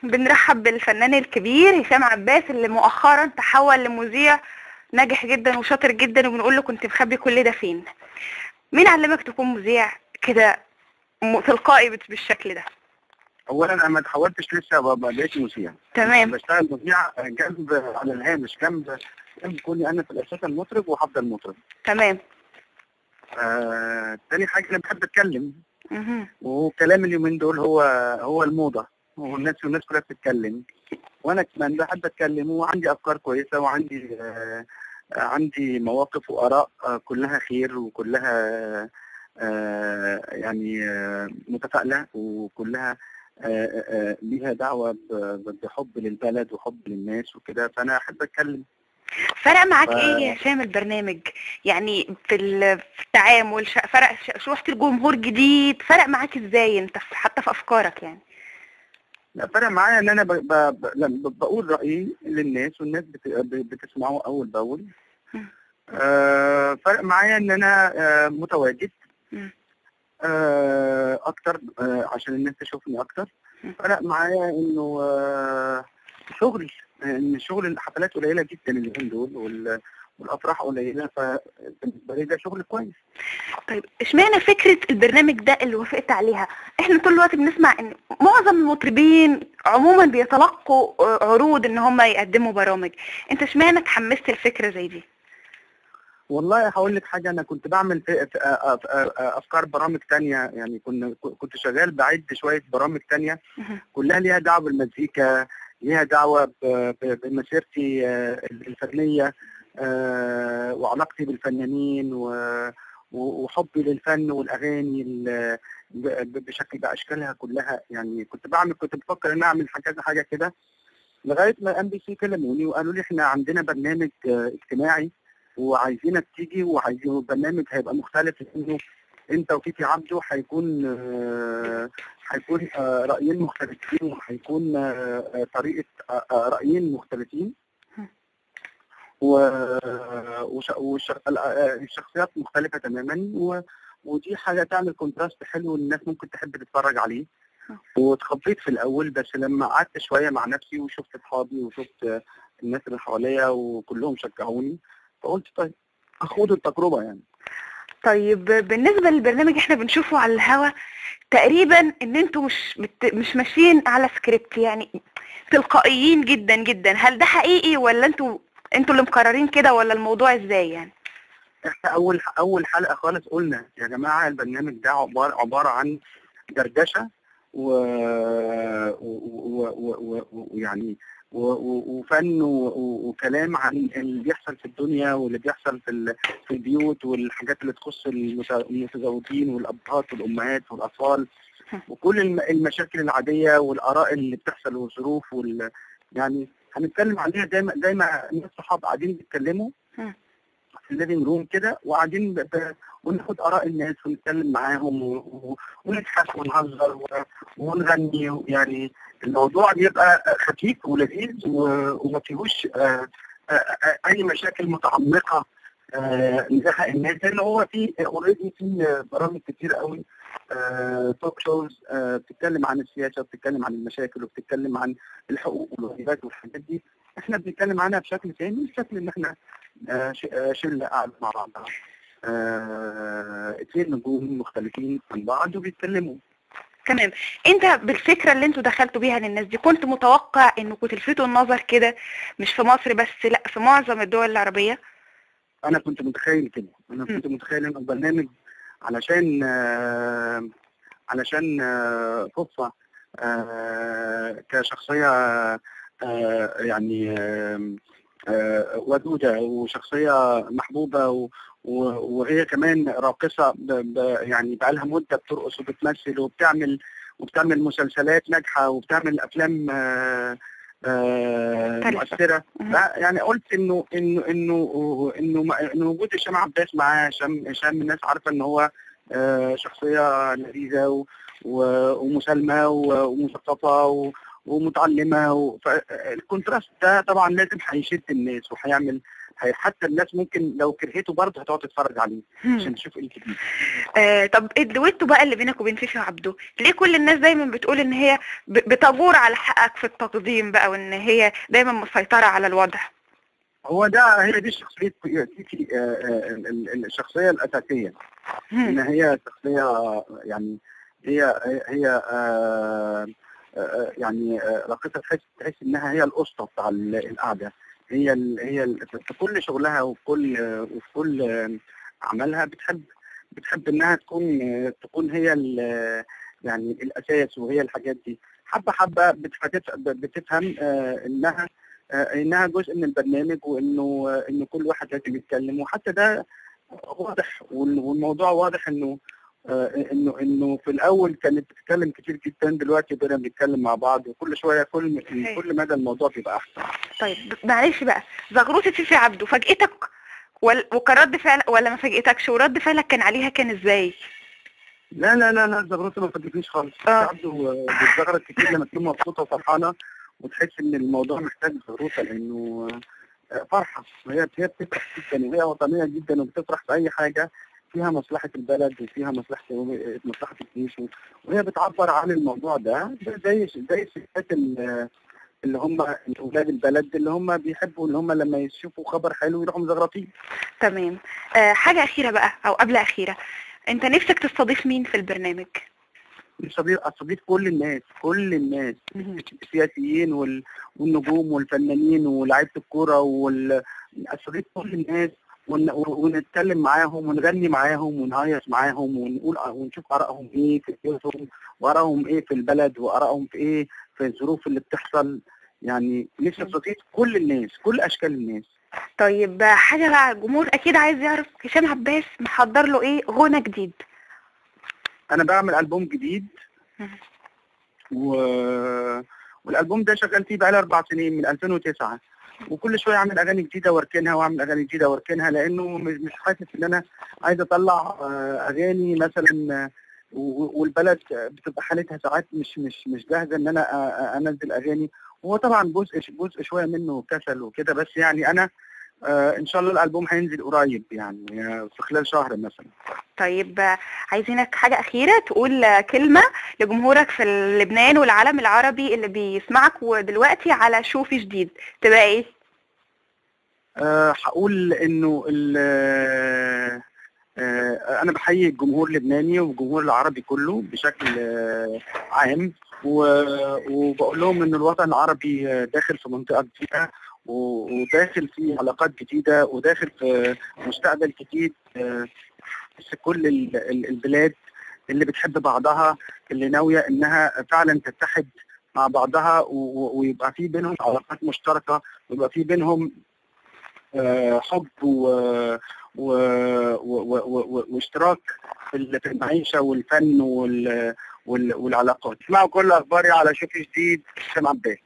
بنرحب بالفنان الكبير هشام عباس اللي مؤخرا تحول لمذيع ناجح جدا وشاطر جدا، وبنقول له كنت مخبي كل ده فين؟ مين علمك تكون مذيع كده تلقائي بالشكل ده؟ اولا انا ما اتحولتش لسه بقيت مذيع. تمام. بشتغل مذيع جنب على الهامش، جنب كوني انا في الاساس المطرب وهفضل مطرب. تمام. تاني حاجه انا بحب اتكلم، مهم. وكلام اليومين دول هو الموضه، والناس كلها بتتكلم، وانا كمان بحب اتكلم، وعندي افكار كويسه، وعندي عندي مواقف واراء كلها خير، وكلها يعني متفائله، وكلها ليها دعوه بحب للبلد وحب للناس وكده، فانا احب اتكلم. فرق معاك ايه يا هشام البرنامج؟ يعني في التعامل فرق شوفت الجمهور جديد، فرق معاك ازاي انت حتى في افكارك يعني؟ لا، فرق معايا ان انا لما بقول رايي للناس، والناس بتسمعه اول باول. فرق معايا ان انا متواجد اكتر عشان الناس تشوفني اكتر. فرق معايا انه شغلي، ان شغل الحفلات قليله جدا اليومين دول، والافراح قليله، فبالنسبه لي ده شغل كويس. طيب اشمعنى فكره البرنامج ده اللي وافقت عليها؟ احنا طول الوقت بنسمع ان معظم المطربين عموما بيتلقوا عروض ان هم يقدموا برامج، انت اشمعنى اتحمست لفكره زي دي؟ والله هقول لك حاجه، انا كنت بعمل في افكار برامج تانية، يعني كنت شغال بعد شويه برامج تانية كلها ليها دعوه بالمزيكا، ليها دعوه بمسيرتي الفنيه، وعلاقتي بالفنانين، وحبي للفن والاغاني بشكل باشكالها كلها. يعني كنت بفكر ان اعمل حاجه كده، لغايه ما ام بي سي كلموني وقالوا لي احنا عندنا برنامج اجتماعي وعايزينك تيجي، وعايزين البرنامج هيبقى مختلف، لانه انت وكيكي عبده هيكون رايين مختلفين، وهيكون طريقه رايين مختلفين، والشخصيات مختلفه تماما، ودي حاجه تعمل كونتراست حلو، والناس ممكن تحب تتفرج عليه. واتخضيت في الاول، بس لما قعدت شويه مع نفسي وشفت اصحابي وشفت الناس اللي حواليا وكلهم شجعوني، فقلت طيب اخوض التجربه يعني. طيب بالنسبه للبرنامج احنا بنشوفه على الهوا تقريبا ان انتوا مش ماشيين على سكريبت، يعني تلقائيين جدا جدا، هل ده حقيقي ولا انتوا اللي مقررين كده، ولا الموضوع ازاي يعني؟ احنا اول حلقه خالص قلنا يا جماعه البرنامج ده عباره عن دردشه ويعني وفن وكلام عن اللي بيحصل في الدنيا، واللي بيحصل في البيوت، والحاجات اللي تخص المتزوجين والابهات والامهات والاطفال، وكل المشاكل العاديه والاراء اللي بتحصل والظروف يعني هنتكلم عليها زي ما الناس صحاب قاعدين بيتكلموا في الليفنج روم كده، وقاعدين وناخد اراء الناس ونتكلم معاهم ونضحك ونهزر ونغني. يعني الموضوع بيبقى خفيف ولذيذ، وما فيهوش اي مشاكل متعمقه نزهق الناس، لان هو في اوريدي في برامج كتير قوي توك شوز بتتكلم عن السياسه، وبتتكلم عن المشاكل، وبتتكلم عن الحقوق والواجبات والحاجات دي. احنا بنتكلم عنها بشكل ثاني، بشكل ان احنا شله قاعده مع بعض، اثنين نجوم مختلفين عن بعض وبيتكلموا. تمام. انت بالفكره اللي انتوا دخلتوا بيها للناس دي كنت متوقع انكم تلفتوا النظر كده، مش في مصر بس، لا في معظم الدول العربيه؟ انا كنت متخيل كده، انا كنت متخيل ان البرنامج علشان فوفا كشخصيه يعني ودودة، وشخصية محبوبة، وهي كمان راقصة، يعني بقالها مدة بترقص وبتمثل وبتعمل مسلسلات ناجحة، وبتعمل أفلام مؤثرة. يعني قلت إنه وجود هشام عباس معاه، هشام الناس عارفة إن هو شخصية لذيذة ومسالمة ومثقفة ومتعلمه فالكونتراست ده طبعا لازم هيشد الناس وهيعمل حتى الناس ممكن لو كرهته برضه هتقعد تتفرج عليه عشان تشوف ايه الجديد. طب الدويتو بقى اللي بينك وبين فيفي عبده، ليه كل الناس دايما بتقول ان هي بتجور على حقك في التقديم بقى، وان هي دايما مسيطرة على الوضع؟ هو ده، هي دي شخصية فيفي، الشخصية الأساسية. إن هي شخصية يعني هي يعني راقصة، تحس إنها هي الأسطى بتاع القعدة. هي في كل شغلها وفي كل عملها بتحب إنها تكون هي يعني الأساس، وهي الحاجات دي حبة بتفهم إنها جزء من البرنامج، وإنه كل واحد لازم يتكلم، وحتى ده واضح، والموضوع واضح إنه في الأول كانت بتتكلم كتير جدا، دلوقتي بقينا بنتكلم مع بعض، وكل شوية كل مدى الموضوع بيبقى أحسن. طيب معلش بقى، زغروطة فيفي عبده فاجئتك وكرد فعل ولا ما فاجئتكش؟ ورد فعلك كان عليها كان ازاي؟ لا زغروطة ما فاجئتنيش خالص. عبده بتزغرط كتير لما تكون مبسوطة وفرحانة، وتحس ان الموضوع محتاج زغروطة، لانه فرحة. هي بتفرح جدا، وهي وطنية جدا، وبتفرح في اي حاجة فيها مصلحة البلد وفيها مصلحة الجيش، وهي بتعبر عن الموضوع ده زي الستات اللي هم اولاد البلد، اللي هم بيحبوا اللي هم لما يشوفوا خبر حلو يروحوا مزغرطين. تمام. حاجة أخيرة بقى أو قبل أخيرة، أنت نفسك تستضيف مين في البرنامج؟ استضيف كل الناس السياسيين والنجوم والفنانين ولاعيبه الكوره، استضيف كل الناس، ونتكلم معاهم ونغني معاهم ونهيص معاهم، ونقول ونشوف ارائهم ايه في حياتهم، وارائهم ايه في البلد، وارائهم في ايه في الظروف اللي بتحصل. يعني نفسي استضيف كل الناس، كل اشكال الناس. طيب حاجه بقى، الجمهور اكيد عايز يعرف هشام عباس محضر له ايه غنى جديد؟ انا بعمل البوم جديد، والالبوم ده شغال فيه بقالي 4 سنين من 2009، وكل شويه اعمل اغاني جديده واركنها، واعمل اغاني جديده واركنها، لانه مش حاسس ان انا عايز اطلع اغاني مثلا، والبلد بتبقى حالتها ساعات مش جاهزه ان انا انزل اغاني. هو طبعا جزء شويه منه كسل وكده، بس يعني انا ان شاء الله الالبوم هينزل قريب، يعني في خلال شهر مثلا. طيب عايزينك حاجه اخيره تقول كلمه لجمهورك في لبنان والعالم العربي اللي بيسمعك ودلوقتي على شوفي جديد، تبقى ايه؟ هقول انه انا بحيي الجمهور اللبناني والجمهور العربي كله بشكل عام، وبقول لهم ان الوطن العربي داخل في منطقه جديده، وداخل في علاقات جديده، وداخل في مستقبل جديد في كل البلاد اللي بتحب بعضها، اللي ناويه انها فعلا تتحد مع بعضها، ويبقى في بينهم علاقات مشتركه، ويبقى في بينهم حب واشتراك في المعيشه والفن والعلاقات. اسمعوا كل اخباري على شوفي جديد هشام عباس.